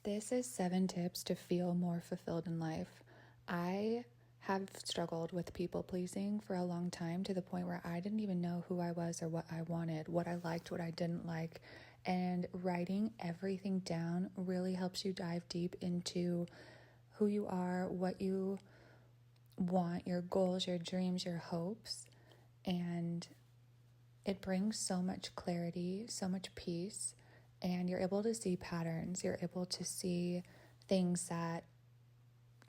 This is 7 tips to feel more fulfilled in life. I have struggled with people pleasing for a long time to the point where I didn't even know who I was or what I wanted, what I liked, what I didn't like. And writing everything down really helps you dive deep into who you are, what you want, your goals, your dreams, your hopes. And it brings so much clarity, so much peace, and you're able to see patterns. You're able to see things that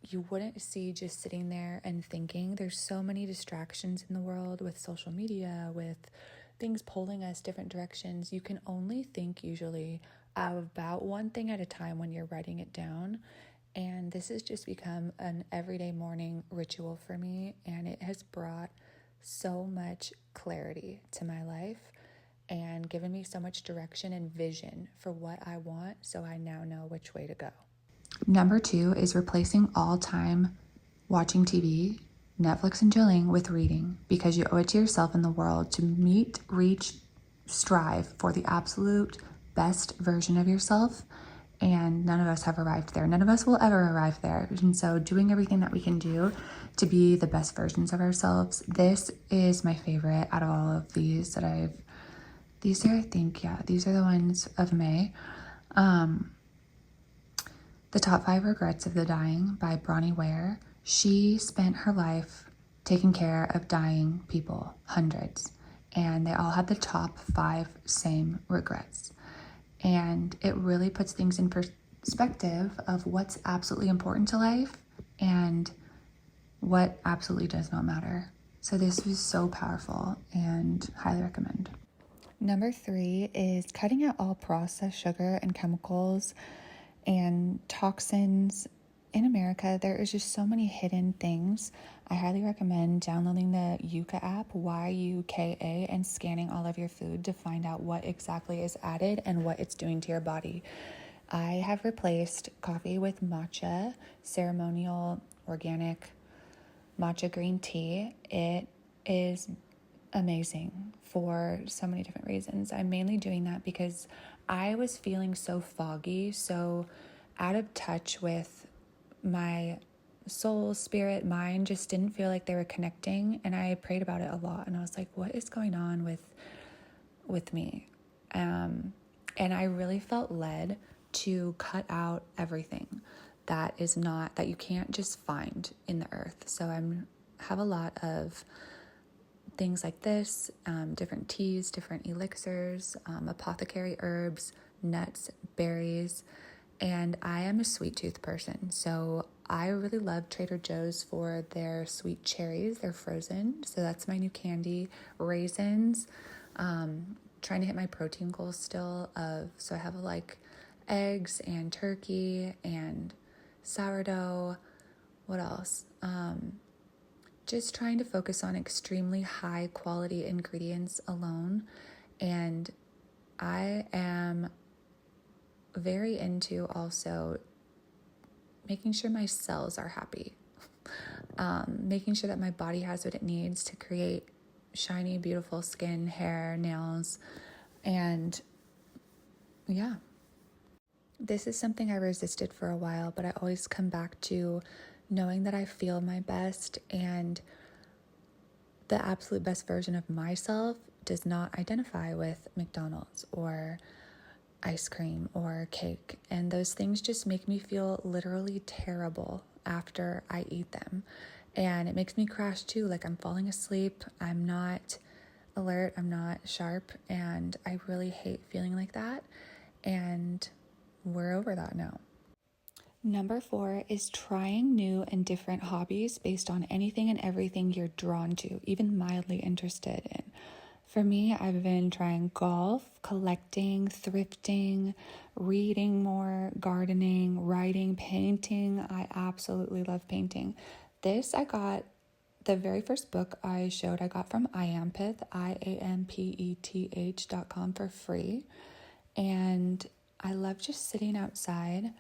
you wouldn't see just sitting there and thinking. There's so many distractions in the world with social media, with things pulling us different directions. You can only think usually about one thing at a time when you're writing it down. And this has just become an everyday morning ritual for me, and it has brought so much clarity to my life and given me so much direction and vision for what I want, so I now know which way to go. Number 2 is replacing all time watching TV, Netflix and chilling with reading, because you owe it to yourself and the world to meet, reach, strive for the absolute best version of yourself. And none of us have arrived there. None of us will ever arrive there. And so doing everything that we can do to be the best versions of ourselves. This is my favorite out of all of these that these are the ones of May. The Top 5 Regrets of the Dying by Bronnie Ware. She spent her life taking care of dying people, hundreds, and they all had the top 5 same regrets. And it really puts things in perspective of what's absolutely important to life and what absolutely does not matter. So this was so powerful and highly recommend. Number 3 is cutting out all processed sugar and chemicals and toxins. In America, there is just so many hidden things. I highly recommend downloading the Yuka app, YUKA, and scanning all of your food to find out what exactly is added and what it's doing to your body. I have replaced coffee with matcha, ceremonial organic matcha green tea. It is amazing for so many different reasons. I'm mainly doing that because I was feeling so foggy, so out of touch with my soul, spirit, mind, just didn't feel like they were connecting. And I prayed about it a lot, and I was like, what is going on with me? And I really felt led to cut out everything that you can't just find in the earth. So I have a lot of things like this, different teas, different elixirs, apothecary herbs, nuts, berries, and I am a sweet tooth person. So I really love Trader Joe's for their sweet cherries. They're frozen, so that's my new candy. Raisins, trying to hit my protein goals still so I have like eggs and turkey and sourdough. What else? Just trying to focus on extremely high quality ingredients alone. And I am very into also making sure my cells are happy, making sure that my body has what it needs to create shiny, beautiful skin, hair, nails. And yeah, this is something I resisted for a while, but I always come back to knowing that I feel my best, and the absolute best version of myself does not identify with McDonald's or ice cream or cake. And those things just make me feel literally terrible after I eat them. And it makes me crash too. Like I'm falling asleep. I'm not alert. I'm not sharp. And I really hate feeling like that. And we're over that now. Number 4 is trying new and different hobbies based on anything and everything you're drawn to, even mildly interested in. For me, I've been trying golf, collecting, thrifting, reading more, gardening, writing, painting. I absolutely love painting. The very first book I got from Iampeth, IAMPETH.com for free. And I love just sitting outside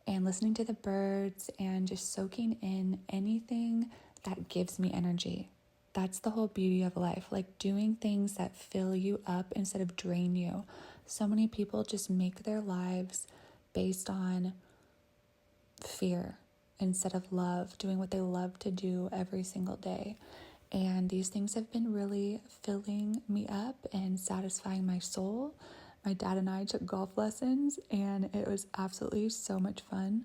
and listening to the birds and just soaking in anything that gives me energy. That's the whole beauty of life, like doing things that fill you up instead of drain you. So many people just make their lives based on fear instead of love, doing what they love to do every single day. And these things have been really filling me up and satisfying my soul. My dad and I took golf lessons, and it was absolutely so much fun.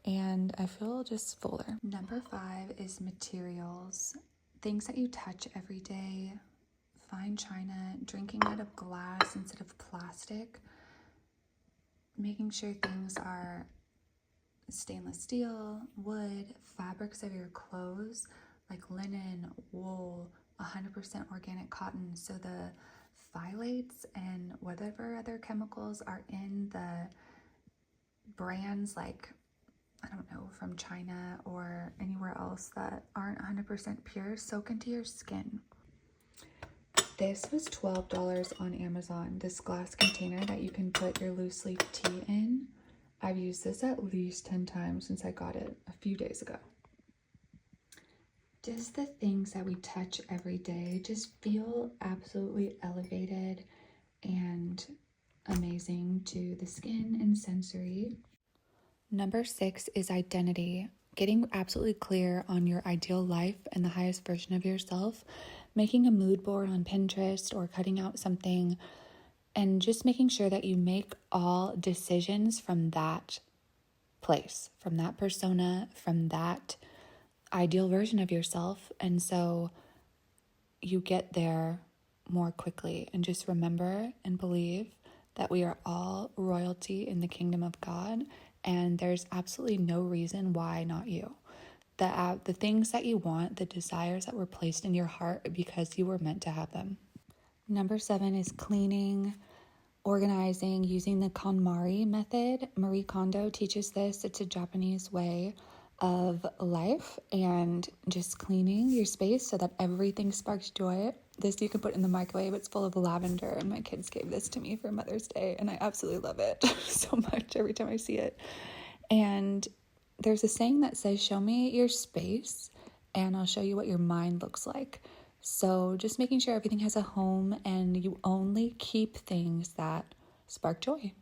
And I feel just fuller. Number 5 is materials. Things that you touch every day. Fine china, drinking out of glass instead of plastic. Making sure things are stainless steel, wood, fabrics of your clothes, like linen, wool, 100% organic cotton. So the phthalates and whatever other chemicals are in the brands, like, I don't know, from China or anywhere else that aren't 100% pure, soak into your skin. This was $12 on Amazon, this glass container that you can put your loose leaf tea in. I've used this at least 10 times since I got it a few days ago. Just the things that we touch every day just feel absolutely elevated and amazing to the skin and sensory. Number 6 is identity. Getting absolutely clear on your ideal life and the highest version of yourself, making a mood board on Pinterest or cutting out something, and just making sure that you make all decisions from that place, from that persona, from that ideal version of yourself. And so you get there more quickly. And just remember and believe that we are all royalty in the kingdom of God, and there's absolutely no reason why not you. The things that you want, the desires that were placed in your heart because you were meant to have them. Number 7 is cleaning, organizing, using the KonMari method. Marie Kondo teaches this. It's a Japanese way of life, and just cleaning your space so that everything sparks joy. This you can put in the microwave. It's full of lavender, and my kids gave this to me for Mother's Day, and I absolutely love it so much every time I see it. And there's a saying that says, show me your space and I'll show you what your mind looks like. So just making sure everything has a home and you only keep things that spark joy.